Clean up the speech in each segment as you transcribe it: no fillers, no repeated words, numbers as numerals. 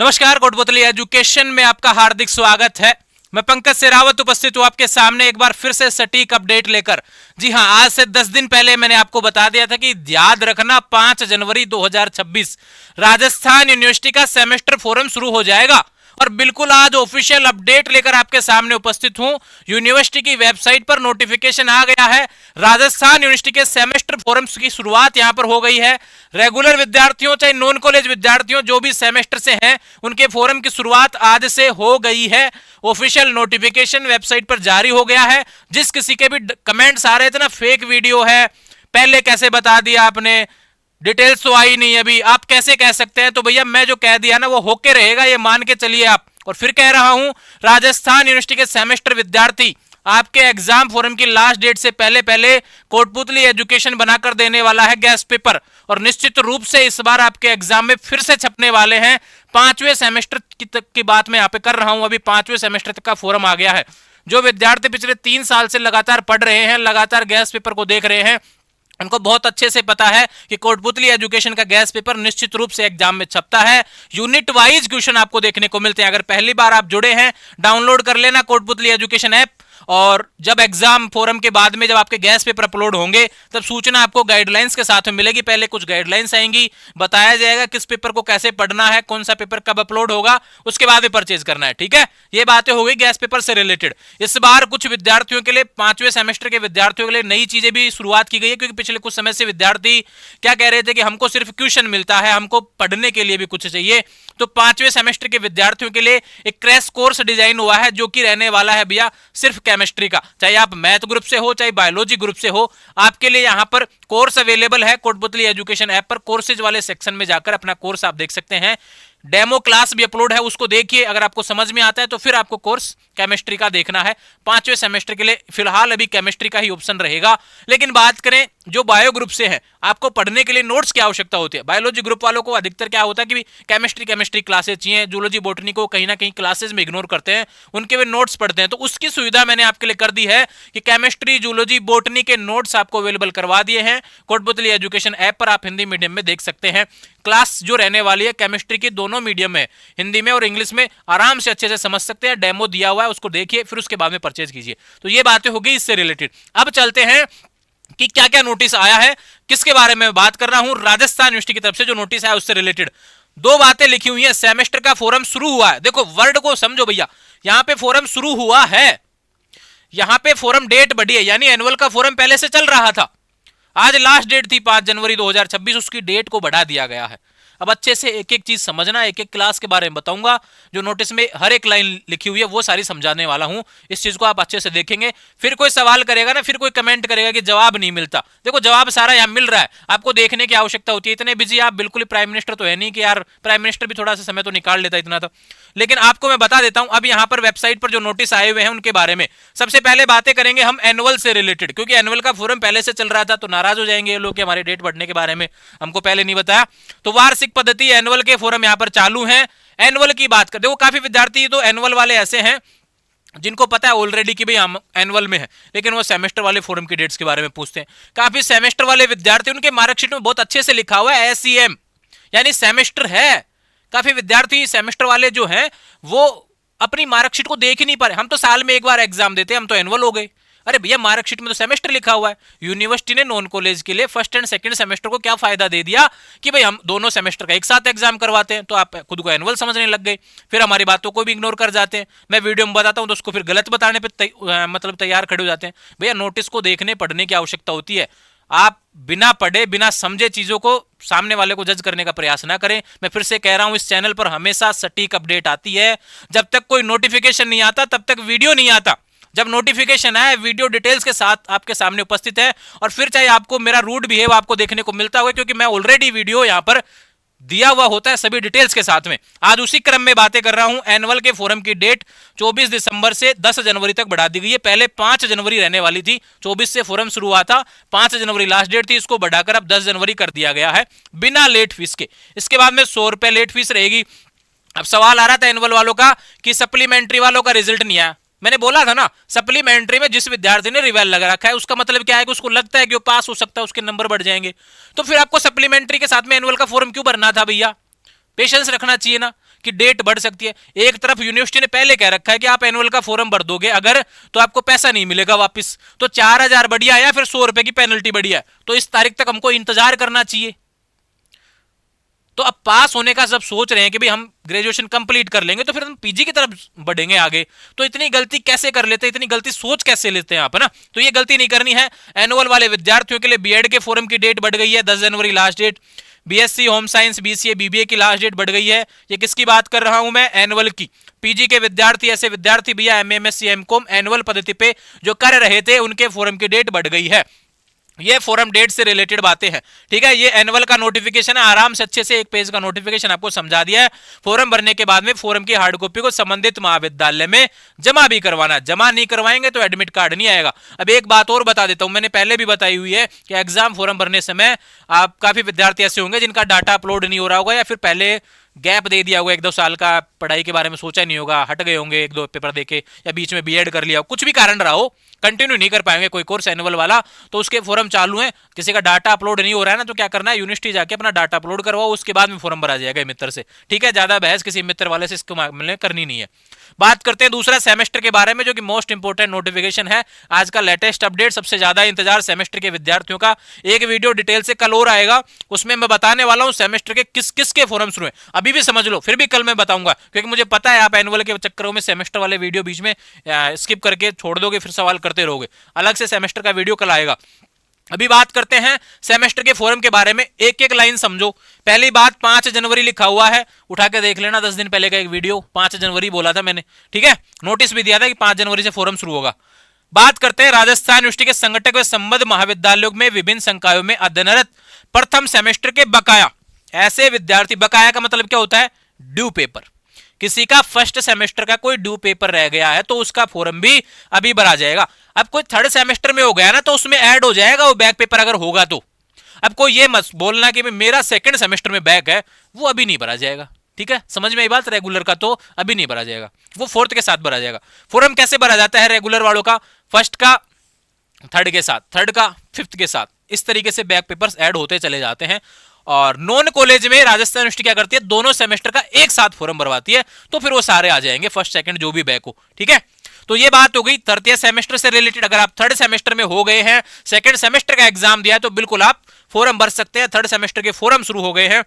नमस्कार, कोटपुतली एजुकेशन में आपका हार्दिक स्वागत है। मैं पंकज सेरावत उपस्थित हूं आपके सामने एक बार फिर से सटीक अपडेट लेकर। जी हां, आज से 10 दिन पहले मैंने आपको बता दिया था कि याद रखना 5 जनवरी 2026 राजस्थान यूनिवर्सिटी का सेमेस्टर फोरम शुरू हो जाएगा। और बिल्कुल आज ऑफिशियल अपडेट लेकर आपके सामने उपस्थित हूं। यूनिवर्सिटी की वेबसाइट पर नोटिफिकेशन आ गया है। राजस्थान यूनिवर्सिटी के सेमेस्टर फोरम्स की शुरुआत यहां पर हो गई है। रेगुलर विद्यार्थियों चाहे नॉन कॉलेज विद्यार्थियों जो भी सेमेस्टर से हैं उनके फोरम की शुरुआत आज से हो गई है। ऑफिशियल नोटिफिकेशन वेबसाइट पर जारी हो गया है। जिस किसी के भी कमेंट्स आ रहे थे ना, फेक वीडियो है, पहले कैसे बता दिया आपने, डिटेल्स तो आई नहीं अभी, आप कैसे कह सकते हैं? तो भैया मैं जो कह दिया ना वो होके रहेगा, ये मान के चलिए आप। और फिर कह रहा हूं, राजस्थान यूनिवर्सिटी के सेमेस्टर विद्यार्थी आपके एग्जाम फोरम की लास्ट डेट से पहले पहले कोटपुतली एजुकेशन बनाकर देने वाला है गैस पेपर। और निश्चित रूप से इस बार आपके एग्जाम में फिर से छपने वाले हैं। 5वें सेमेस्टर की बात मैं यहां पे कर रहा हूं। अभी 5वें सेमेस्टर तक का फोरम आ गया है। जो विद्यार्थी पिछले 3 साल से लगातार पढ़ रहे हैं, लगातार गैस पेपर को देख रहे हैं, उनको बहुत अच्छे से पता है कि कोटपुतली एजुकेशन का गैस पेपर निश्चित रूप से एग्जाम में छपता है। यूनिट वाइज क्वेश्चन आपको देखने को मिलते हैं। अगर पहली बार आप जुड़े हैं, डाउनलोड कर लेना कोटपुतली एजुकेशन ऐप। और जब एग्जाम फोरम के बाद में जब आपके गैस पेपर अपलोड होंगे तब सूचना आपको गाइडलाइंस के साथ में मिलेगी। पहले कुछ गाइडलाइंस आएंगी, बताया जाएगा किस पेपर को कैसे पढ़ना है, कौन सा पेपर कब अपलोड होगा, उसके बाद ही परचेज करना है। ठीक है, ये बातें हो गई गैस पेपर से रिलेटेड। इस बार कुछ विद्यार्थियों के लिए, 5वें सेमेस्टर के विद्यार्थियों के लिए नई चीजें भी शुरुआत की गई है। क्योंकि पिछले कुछ समय से विद्यार्थी क्या कह रहे थे कि हमको सिर्फ क्वेश्चन मिलता है, हमको पढ़ने के लिए भी कुछ चाहिए। तो 5वें सेमेस्टर के विद्यार्थियों के लिए एक क्रैश कोर्स डिजाइन हुआ है जो कि रहने वाला है भैया सिर्फ केमिस्ट्री का। चाहे आप मैथ ग्रुप से हो, चाहे बायोलॉजी ग्रुप से हो, आपके लिए यहां पर कोर्स अवेलेबल है। कोटपुतली एजुकेशन ऐप पर कोर्सेज वाले सेक्शन में जाकर अपना कोर्स आप देख सकते हैं। डेमो क्लास भी अपलोड है, उसको देखिए। अगर आपको समझ में आता है तो फिर आपको कोर्स केमिस्ट्री का देखना है। 5वें सेमेस्टर के लिए फिलहाल अभी केमिस्ट्री का ही ऑप्शन रहेगा। लेकिन बात करें जो बायो ग्रुप से हैं, आपको पढ़ने के लिए नोट्स की आवश्यकता होती है। बायोलॉजी ग्रुप वालों को अधिकतर क्या होता है कि केमिस्ट्री क्लासेस चाहिए, जूलॉजी बॉटनी को कहीं ना कहीं क्लासेस में इग्नोर करते हैं, उनके वे नोट्स पढ़ते हैं। तो उसकी सुविधा मैंने आपके लिए कर दी है कि केमिस्ट्री, जूलॉजी, बॉटनी के नोट्स आपको अवेलेबल करवा दिए हैं। कोटपुतली एजुकेशन ऐप पर आप हिंदी मीडियम में देख सकते हैं। क्लास जो रहने वाली है केमिस्ट्री की दोनों मीडियम में, हिंदी में और इंग्लिश में, आराम से अच्छे से समझ सकते हैं। डेमो दिया हुआ है, उसको देखिए, फिर उसके बाद में परचेज कीजिए। तो ये बातें हो गई इससे रिलेटेड। अब चलते हैं कि क्या क्या नोटिस आया है, किसके बारे में बात कर रहा हूं। राजस्थान यूनिवर्सिटी की तरफ से जो नोटिस आया उससे रिलेटेड 2 बातें लिखी हुई है। सेमेस्टर का फोरम शुरू हुआ है, देखो वर्ड को समझो भैया, यहां पे फोरम शुरू हुआ है, यहां पे फोरम डेट बढ़ी है, यानी एनुअल का फोरम पहले से चल रहा था। आज लास्ट डेट थी 5 जनवरी 2026, उसकी डेट को बढ़ा दिया गया है। अब अच्छे से एक एक चीज समझना, एक एक क्लास के बारे में बताऊंगा। जो नोटिस में हर एक लाइन लिखी हुई है वो सारी समझाने वाला हूं। इस चीज को आप अच्छे से देखेंगे। फिर कोई सवाल करेगा ना, फिर कोई कमेंट करेगा कि जवाब नहीं मिलता, देखो जवाब सारा यहां मिल रहा है, आपको देखने की आवश्यकता होती है। इतने बिजी आप बिल्कुल प्राइम मिनिस्टर तो है नहीं कि यार प्राइम मिनिस्टर भी थोड़ा सा समय तो निकाल लेता इतना तो। लेकिन आपको मैं बता देता हूं, अब यहां पर वेबसाइट पर जो नोटिस आए हुए हैं उनके बारे में सबसे पहले बातें करेंगे हम एनुअल से रिलेटेड। क्योंकि एनुअल का फोरम पहले से चल रहा था तो नाराज हो जाएंगे ये लोग कि हमारी डेट बढ़ने के बारे में हमको पहले नहीं बताया। तो वार्षिक पद्धति एनुअल के फोरम यहां पर चालू हैं। एनुअल की बात कर, देखो काफी विद्यार्थी तो एनुअल वाले ऐसे हैं जिनको पता है ऑलरेडी कि भाई हम एनुअल में है, लेकिन वो सेमेस्टर वाले फोरम की डेट्स के बारे में पूछते हैं। काफी सेमेस्टर वाले विद्यार्थी, उनके मार्कशीट में बहुत अच्छे से लिखा हुआ है SEM, यानी सेमेस्टर है। काफी विद्यार्थी सेमेस्टर वाले जो हैं वो अपनी मार्कशीट को देख ही नहीं पा रहे। हम तो साल में एक बार एग्जाम देते हैं, हम तो एनुअल हो गए। अरे भैया मार्कशीट में तो सेमेस्टर लिखा हुआ है। यूनिवर्सिटी ने नॉन कॉलेज के लिए फर्स्ट एंड सेकंड सेमेस्टर को क्या फायदा दे दिया कि भाई हम दोनों सेमेस्टर का एक साथ एग्जाम करवाते हैं। तो आप खुद को एनुअल समझने लग गए, फिर हमारी बातों को भी इग्नोर कर जाते हैं। मैं वीडियो में बताता हूं तो उसको फिर गलत बताने पर मतलब तैयार खड़े हो जाते हैं। भैया नोटिस को देखने पढ़ने की आवश्यकता होती है। आप बिना पढ़े बिना समझे चीजों को सामने वाले को जज करने का प्रयास ना करें। मैं फिर से कह रहा हूं, इस चैनल पर हमेशा सटीक अपडेट आती है। जब तक कोई नोटिफिकेशन नहीं आता तब तक वीडियो नहीं आता। जब नोटिफिकेशन आए वीडियो डिटेल्स के साथ आपके सामने उपस्थित है। और फिर चाहे आपको मेरा रूड बिहेव आपको देखने को मिलता हुआ, क्योंकि मैं ऑलरेडी वीडियो यहां पर दिया हुआ होता है सभी डिटेल्स के साथ में। आज उसी क्रम में बातें कर रहा हूं। एनुअल के फोरम की डेट 24 दिसंबर से 10 जनवरी तक बढ़ा दी गई है। पहले 5 जनवरी रहने वाली थी, 24 से फोरम शुरू हुआ था, 5 जनवरी लास्ट डेट थी, इसको बढ़ाकर अब 10 जनवरी कर दिया गया है बिना लेट फीस के। इसके बाद में 100 रुपए लेट फीस रहेगी। अब सवाल आ रहा था एनुअल वालों का कि सप्लीमेंट्री वालों का रिजल्ट नहीं आया। मैंने बोला था ना, सप्लीमेंट्री में जिस विद्यार्थी ने रिवेल लगा रखा है उसका मतलब क्या है कि उसको लगता है कि वो पास हो सकता है, उसके नंबर बढ़ जाएंगे। तो फिर आपको सप्लीमेंट्री के साथ में एनुअल का फॉर्म क्यों भरना था भैया? पेशेंस रखना चाहिए ना। कि डेट बढ़ सकती है। एक तरफ यूनिवर्सिटी ने पहले कह रखा है कि आप एनुअल का फॉर्म भर दोगे अगर, तो आपको पैसा नहीं मिलेगा वापस, तो 4,000 बढ़िया या फिर 100 रुपए की पेनल्टी बढ़िया, तो इस तारीख तक हमको इंतजार करना चाहिए। तो अब पास होने का सब सोच रहे हैं कि भाई हम ग्रेजुएशन कंप्लीट कर लेंगे तो फिर हम पीजी की तरफ बढ़ेंगे आगे, तो इतनी गलती कैसे कर लेते हैं, इतनी गलती सोच कैसे लेते हैं आप, है ना। तो ये गलती नहीं करनी है। एनुअल वाले विद्यार्थियों के लिए बीएड के फॉर्म की डेट बढ़ गई है, 10 जनवरी last date. BSc home science, BCA, BBA की लास्ट डेट बढ़ गई है। ये किसकी बात कर रहा हूं मैं, एनुअल की। पीजी के विद्यार्थी, ऐसे विद्यार्थी भैया एमए, एमएससी, एमकॉम एनुअल पद्धति पे जो कर रहे थे, उनके फॉर्म की डेट बढ़ गई है। ये फॉरम डेट से रिलेटेड बातें हैं, ठीक है। ये एनुअल का नोटिफिकेशन है, आराम से अच्छे से एक पेज का नोटिफिकेशन आपको समझा दिया है। फॉरम भरने के बाद में फॉरम की हार्ड कॉपी को संबंधित महाविद्यालय में जमा भी करवाना, जमा नहीं करवाएंगे तो एडमिट कार्ड नहीं आएगा। अब एक बात और बता देता हूं, मैंने पहले भी बताई हुई है कि एग्जाम फॉरम भरने समय आप काफी विद्यार्थी ऐसे होंगे जिनका डाटा अपलोड नहीं हो रहा होगा, या फिर पहले गैप दे दिया होगा, 1-2 साल का पढ़ाई के बारे में सोचा नहीं होगा, हट गए होंगे 1-2 पेपर देके, या बीच में बीएड कर लिया हो, कुछ भी कारण रहा हो, कंटिन्यू नहीं कर पाएंगे कोई कोर्स एनुअल वाला, तो उसके फॉर्म चालू है, किसी का डाटा अपलोड नहीं हो रहा है ना, तो क्या करना है, यूनिवर्सिटी जाके अपना डाटा अपलोड करवाओ, उसके बाद में फॉर्म भरा जाएगा मित्र से, ठीक है। ज्यादा बहस किसी मित्र वाले से इसको मामले करनी नहीं है। बात करते हैं दूसरा सेमेस्टर के बारे में, जो कि मोस्ट इंपोर्टेंट नोटिफिकेशन है, आज का लेटेस्ट अपडेट, सबसे ज्यादा इंतजार सेमेस्टर के विद्यार्थियों का। एक वीडियो डिटेल से कल और आएगा, उसमें मैं बताने वाला हूं सेमेस्टर के किस किस के फॉर्म शुरू है। अभी भी समझ लो, फिर भी कल मैं बताऊंगा, क्योंकि मुझे पता है आप एनुअल के चक्करों में सेमेस्टर वाले वीडियो बीच में स्किप करके छोड़ दोगे, फिर सवाल करते रहोगे। अलग से सेमेस्टर का वीडियो कल आएगा। अभी बात करते हैं सेमेस्टर के फॉर्म के बारे में, एक एक लाइन समझो। पहली बात, 5 जनवरी लिखा हुआ है, उठा के देख लेना, 10 दिन पहले का एक वीडियो, 5 जनवरी बोला था मैंने, ठीक है। नोटिस भी दिया था कि 5 जनवरी से फॉर्म शुरू होगा। बात करते हैं राजस्थान यूनिवर्सिटी के संगठक व संबद्ध महाविद्यालयों में विभिन्न संकायों में अध्ययनरत प्रथम सेमेस्टर के बकाया ऐसे विद्यार्थी, बकाया का मतलब क्या होता है, ड्यू पेपर। किसी का फर्स्ट सेमेस्टर का कोई ड्यू पेपर रह गया है तो उसका फॉर्म भी अभी भरा जाएगा। अब कोई थर्ड सेमेस्टर में हो गया ना, तो उसमें ऐड हो जाएगा वो बैक पेपर अगर होगा तो। अब कोई ये मत बोलना कि मेरा सेकंड सेमेस्टर में बैक है, वो अभी नहीं भरा जाएगा, ठीक है। समझ में आई बात, रेगुलर का तो अभी नहीं भरा जाएगा, वो फोर्थ के साथ भरा जाएगा। फॉर्म कैसे भरा जाता है रेगुलर वालों का, फर्स्ट का थर्ड के साथ, थर्ड का फिफ्थ के साथ, इस तरीके से बैक पेपर्स ऐड होते चले जाते हैं। और नॉन कॉलेज में राजस्थान यूनिवर्सिटी क्या करती है, दोनों सेमेस्टर का एक साथ फॉर्म भरवाती है, तो फिर वो सारे आ जाएंगे, फर्स्ट सेकंड जो भी बैक हो, ठीक है। तो ये बात हो गई तृतीय सेमेस्टर से रिलेटेड। अगर आप थर्ड सेमेस्टर में हो गए हैं, सेकंड सेमेस्टर का एग्जाम दिया है, तो बिल्कुल आप फॉर्म भर सकते हैं, थर्ड सेमेस्टर के फॉर्म शुरू हो गए हैं।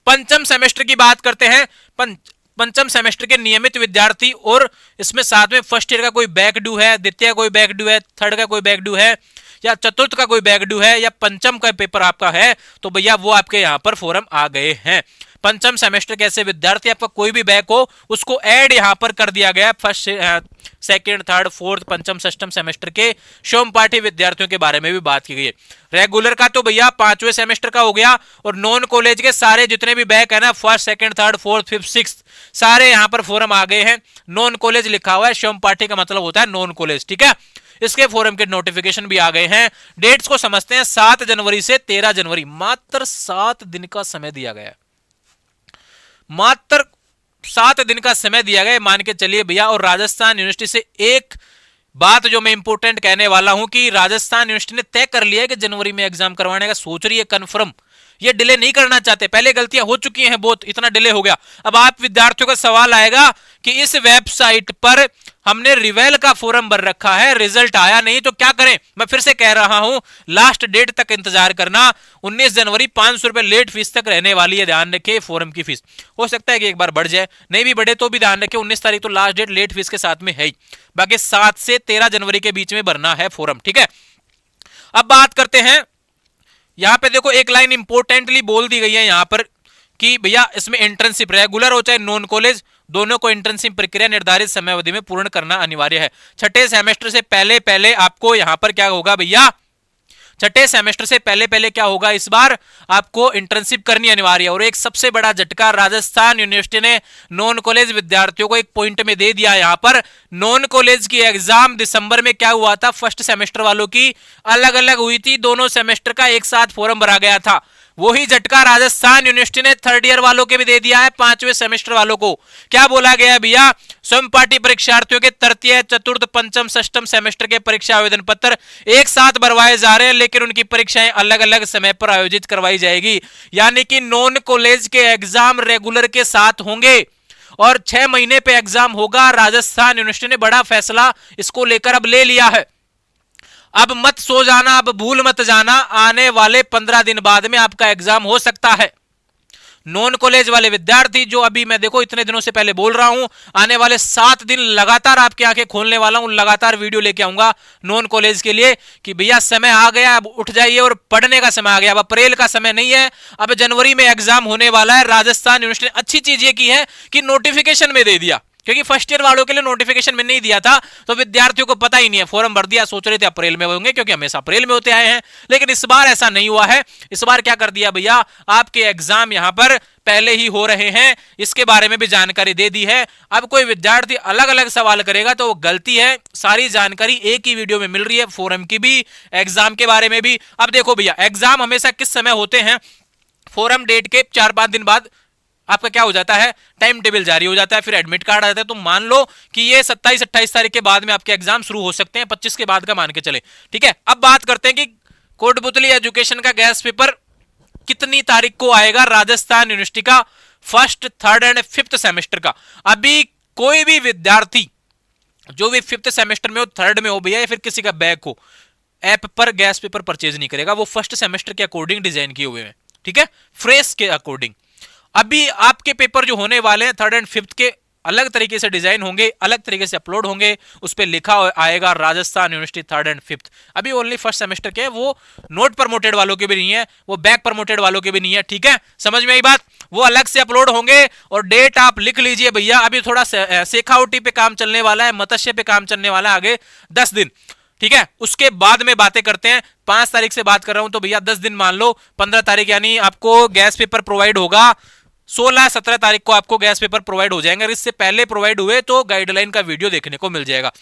पंचम सेमेस्टर की बात करते हैं। पंचम सेमेस्टर के नियमित विद्यार्थी, और इसमें साथ में फर्स्ट ईयर का कोई बैक ड्यू है, द्वितीय कोई बैक ड्यू है, थर्ड का कोई बैक ड्यू है, या चतुर्थ का कोई बैक ड्यू है, या पंचम का पेपर आपका है, तो भैया वो आपके यहां पर फॉर्म आ गए हैं। पंचम सेमेस्टर के ऐसे विद्यार्थी, आपका कोई भी बैक हो उसको ऐड यहां पर कर दिया गया। फर्स्ट, सेकंड, थर्ड, फोर्थ, पंचम, षष्ठम सेमेस्टर के शोम पाठी विद्यार्थियों के बारे में भी बात की गई है। रेगुलर का तो भैया 5वें सेमेस्टर का हो गया, और नॉन कॉलेज के सारे जितने भी बैक है ना, first, second, third, fourth, fifth, sixth, सारे यहां पर फॉर्म आ गए हैं। नॉन कॉलेज लिखा हुआ है, शोम पाठी का मतलब होता है नॉन कॉलेज, ठीक है। इसके फॉरम के नोटिफिकेशन भी आ गए हैं। डेट्स को समझते हैं, 7 जनवरी से 13 जनवरी, मात्र 7 दिन का समय दिया गया है, मात्र 7 दिन का समय दिया गया, मान के चलिए भैया। और राजस्थान यूनिवर्सिटी से एक बात जो मैं इंपोर्टेंट कहने वाला हूं कि राजस्थान यूनिवर्सिटी ने तय कर लिया है कि जनवरी में एग्जाम करवाने का सोच रही है, कंफर्म। ये डिले नहीं करना चाहते, पहले गलतियां हो चुकी हैं बहुत, इतना डिले हो गया। अब आप विद्यार्थियों का सवाल आएगा कि इस वेबसाइट पर हमने रिवेल का फॉर्म भर रखा है, रिजल्ट आया नहीं, तो क्या करें। मैं फिर से कह रहा हूं, लास्ट डेट तक इंतजार करना। 19 जनवरी 500 रुपए लेट फीस तक रहने वाली है, ध्यान रखिए। फॉर्म की फीस हो सकता है कि एक बार बढ़ जाए, नहीं भी बढ़े तो भी ध्यान रखिए, 19 तारीख तो लास्ट डेट लेट फीस के साथ में है ही। बाकी 7 से 13 जनवरी के बीच में भरना है फॉर्म, ठीक है। अब बात करते हैं, यहां पे देखो एक लाइन इंपोर्टेंटली बोल दी गई है यहां पर कि भैया इसमें इंटर्नशिप, रेगुलर हो चाहे नॉन कॉलेज, दोनों को इंटर्नशिप प्रक्रिया निर्धारित समय अवधि में पूर्ण करना अनिवार्य है। छठे सेमेस्टर से पहले पहले आपको यहां पर क्या होगा भैया, छठे सेमेस्टर से पहले पहले क्या होगा, इस बार आपको इंटर्नशिप करनी अनिवार्य है। और एक सबसे बड़ा झटका राजस्थान यूनिवर्सिटी ने नॉन कॉलेज विद्यार्थियों को एक पॉइंट में दे दिया। यहां पर नॉन कॉलेज की एग्जाम दिसंबर में क्या हुआ था, फर्स्ट सेमेस्टर वालों की अलग अलग हुई थी, दोनों सेमेस्टर का एक साथ फॉर्म भरा गया था। वही झटका राजस्थान यूनिवर्सिटी ने थर्ड ईयर वालों के भी दे दिया है, 5वें सेमेस्टर वालों को। क्या बोला गया है भैया, स्वयं पाठी परीक्षार्थियों के तृतीय, चतुर्थ, पंचम, षष्टम सेमेस्टर के परीक्षा आवेदन पत्र एक साथ भरवाए जा रहे हैं, लेकिन उनकी परीक्षाएं अलग अलग समय पर आयोजित करवाई जाएगी। यानी कि नॉन कॉलेज के एग्जाम रेगुलर के साथ होंगे और 6 महीने पे एग्जाम होगा। राजस्थान यूनिवर्सिटी ने बड़ा फैसला इसको लेकर अब ले लिया है। अब मत सो जाना, अब भूल मत जाना, आने वाले 15 दिन बाद में आपका एग्जाम हो सकता है। नॉन कॉलेज वाले विद्यार्थी जो अभी मैं देखो इतने दिनों से पहले बोल रहा हूं, आने वाले 7 दिन लगातार आपकी आंखें खोलने वाला हूं, लगातार वीडियो लेके आऊंगा नॉन कॉलेज के लिए कि भैया समय आ गया, अब उठ जाइए और पढ़ने का समय आ गया। अब अप्रैल का समय नहीं है, अब जनवरी में एग्जाम होने वाला है। राजस्थान यूनिवर्सिटी ने अच्छी चीज ये की है कि नोटिफिकेशन में दे दिया, क्योंकि फर्स्ट ईयर वालों के लिए नोटिफिकेशन में नहीं दिया था, तो विद्यार्थियों को पता ही नहीं है, फॉर्म भर दिया, सोच रहे थे अप्रैल में होंगे क्योंकि हमेशा अप्रैल में होते आए हैं। लेकिन इस बार ऐसा नहीं हुआ है। इस बार क्या कर दिया भैया, आपके एग्जाम यहां पर पहले ही हो रहे हैं, इसके बारे में भी जानकारी दे दी है। अब कोई विद्यार्थी अलग अलग सवाल करेगा तो वो गलती है, सारी जानकारी एक ही वीडियो में मिल रही है, फोरम की भी, एग्जाम के बारे में भी। अब देखो भैया, एग्जाम हमेशा किस समय होते हैं, फोरम डेट के 4-5 दिन बाद आपका क्या हो जाता है, टाइम टेबल जारी हो जाता है, फिर एडमिट कार्ड आ जाता है। तो मान लो कि ये 27-28 तारीख के बाद में आपके एग्जाम शुरू हो सकते हैं, 25 के बाद का मान के चले, ठीक है। अब बात करते हैं कि कोटपुतली एजुकेशन का गैस पेपर कितनी तारीख को आएगा, राजस्थान यूनिवर्सिटी का first, third and fifth semester का। अभी कोई भी विद्यार्थी जो भी फिफ्थ सेमेस्टर में हो, थर्ड में हो भैया, या फिर किसी का बैक हो, ऐप पर गैस पेपर परचेज नहीं करेगा। वो फर्स्ट सेमेस्टर के अकॉर्डिंग डिजाइन किए हुए हैं, ठीक है, फ्रेश के अकॉर्डिंग। अभी आपके पेपर जो होने वाले हैं थर्ड एंड फिफ्थ के, अलग तरीके से डिजाइन होंगे, अलग तरीके से अपलोड होंगे, उस पर लिखा आएगा Rajasthan university third and fifth. अभी ओनली फर्स्ट सेमेस्टर के, वो नोट प्रमोटेड वालों के भी नहीं है, वो बैक प्रमोटेड वालों के भी नहीं है, ठीक है, समझ में आई बात। वो अलग से अपलोड होंगे और डेट आप लिख लीजिए भैया। अभी थोड़ा शेखावटी पे काम चलने वाला है, मत्स्य पे काम चलने वाला है आगे 10 दिन, ठीक है। उसके बाद में बातें करते हैं। 5 तारीख से बात कर रहा हूं तो भैया 10 दिन मान लो, 15 तारीख यानी आपको गैस पेपर प्रोवाइड होगा, 16-17 तारीख को आपको गैस पेपर प्रोवाइड हो जाएंगे। इससे पहले प्रोवाइड हुए तो गाइडलाइन का वीडियो देखने को मिल जाएगा,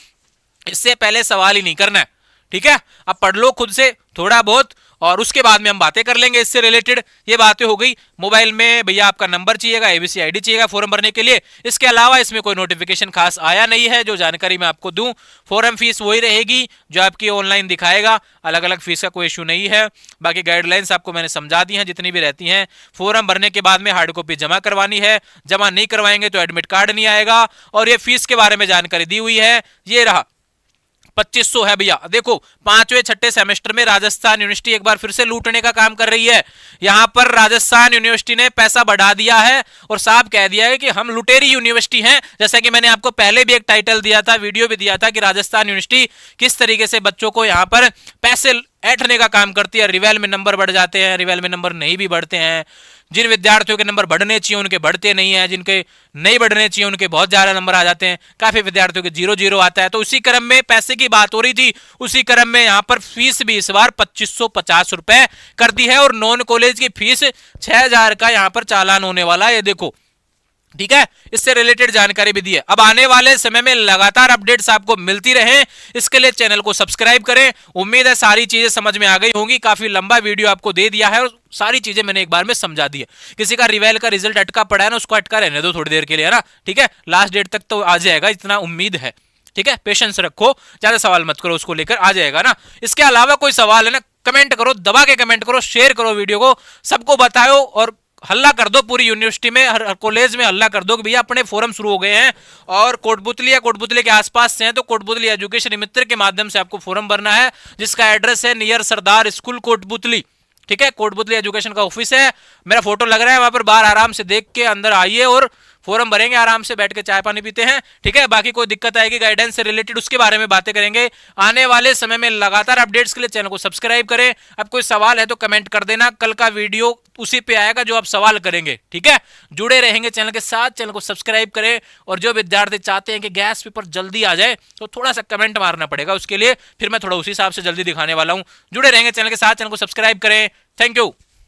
इससे पहले सवाल ही नहीं करना है, ठीक है। अब पढ़ लो खुद से थोड़ा बहुत और उसके बाद में हम बातें कर लेंगे इससे रिलेटेड। ये बातें हो गई। मोबाइल में भैया आपका नंबर चाहिएगा, एबीसी आईडी चाहिएगा फॉर्म भरने के लिए। इसके अलावा इसमें कोई नोटिफिकेशन खास आया नहीं है, जो जानकारी मैं आपको दूं। फॉर्म फीस वही रहेगी जो आपकी ऑनलाइन दिखाएगा, अलग अलग फीस का कोई इशू नहीं है। बाकी गाइडलाइंस आपको मैंने समझा दी हैं जितनी भी रहती हैं। फॉर्म भरने के बाद में हार्ड कॉपी जमा करवानी है, जमा नहीं करवाएंगे तो एडमिट कार्ड नहीं आएगा। और ये फीस के बारे में जानकारी दी हुई है, ये रहा 2500 है भैया। देखो 5वें 6ठे सेमेस्टर में राजस्थान यूनिवर्सिटी एक बार फिर से लूटने का काम कर रही है। यहां पर राजस्थान यूनिवर्सिटी ने पैसा बढ़ा दिया है और साफ कह दिया है कि हम लुटेरी यूनिवर्सिटी हैं। जैसा कि मैंने आपको पहले भी एक टाइटल दिया था, वीडियो भी दिया था कि राजस्थान यूनिवर्सिटी किस तरीके से बच्चों को यहां पर पैसे ऐंठने का काम करती है। रिवेल में नंबर बढ़ जाते हैं, रिवेल में नंबर नहीं भी बढ़ते हैं। जिन विद्यार्थियों के नंबर बढ़ने चाहिए उनके बढ़ते नहीं है, जिनके नहीं बढ़ने चाहिए उनके बहुत ज्यादा नंबर आ जाते हैं। काफी विद्यार्थियों के 0-0 आता है। तो उसी क्रम में पैसे की बात हो रही थी, उसी क्रम में यहाँ पर फीस भी इस बार 2550 रुपए कर दी है और नॉन कॉलेज की फीस 6000 का यहाँ पर चालान होने वाला है, ये देखो, ठीक है। इससे रिलेटेड जानकारी भी दी है। अब आने वाले समय में लगातार अपडेट्स आपको मिलती रहे, इसके लिए चैनल को सब्सक्राइब करें। उम्मीद है सारी चीजें समझ में आ गई होंगी। काफी लंबा वीडियो आपको दे दिया है और सारी चीजें मैंने एक बार में समझा दी है। किसी का रिवेल का रिजल्ट अटका पड़ा है ना, उसको अटका रहने दो थोड़ी देर के लिए, है ना, ठीक है। लास्ट डेट तक तो आ जाएगा, इतना उम्मीद है, ठीक है। पेशेंस रखो, ज्यादा सवाल मत करो, उसको लेकर आ जाएगा ना। इसके अलावा कोई सवाल है ना, कमेंट करो, दबा के कमेंट करो, शेयर करो वीडियो को, सबको बताओ और हल्ला कर दो पूरी यूनिवर्सिटी में, हर कॉलेज में हल्ला कर दो कि भैया अपने फोरम शुरू हो गए हैं और कोटपुतली या कोटपुतली के आसपास से हैं तो कोटपुतली एजुकेशन मित्र के माध्यम से आपको फॉर्म भरना है, जिसका एड्रेस है नियर सरदार स्कूल कोटपुतली, ठीक है। कोटपुतली एजुकेशन का ऑफिस है, मेरा फोटो लग रहा है वहां पर, बाहर आराम से देख के अंदर आइए और फॉर्म भरेंगे, आराम से बैठ के चाय पानी पीते हैं, ठीक है। बाकी कोई दिक्कत आएगी गाइडेंस से रिलेटेड, उसके बारे में बातें करेंगे आने वाले समय में। लगातार अपडेट्स के लिए चैनल को सब्सक्राइब करें। अब कोई सवाल है तो कमेंट कर देना, कल का वीडियो उसी पे आएगा जो आप सवाल करेंगे, ठीक है। जुड़े रहेंगे चैनल के साथ, चैनल को सब्सक्राइब करें। और जो विद्यार्थी चाहते हैं कि गैस पेपर जल्दी आ जाए तो थोड़ा सा कमेंट मारना पड़ेगा उसके लिए, फिर मैं थोड़ा उसी हिसाब से जल्दी दिखाने वाला हूं। जुड़े रहेंगे चैनल के साथ, चैनल को सब्सक्राइब करें। Thank you.